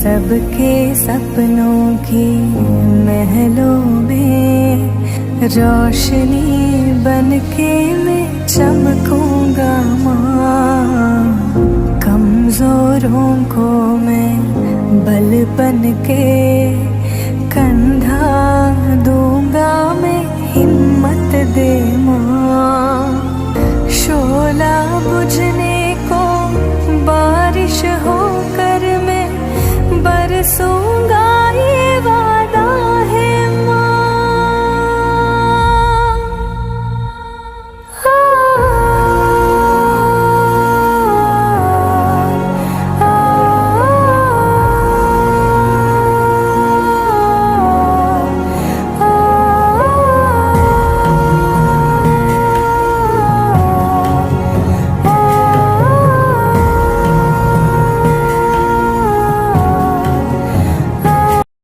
सबके सपनों की महलों में रोशनी बनके मैं चमकूंगा माँ। कमजोरों को मैं बल बनके कंधा दूंगा मैं, हिम्मत दे माँ। शोला बुझने को बारिश होकर मैं बरसूं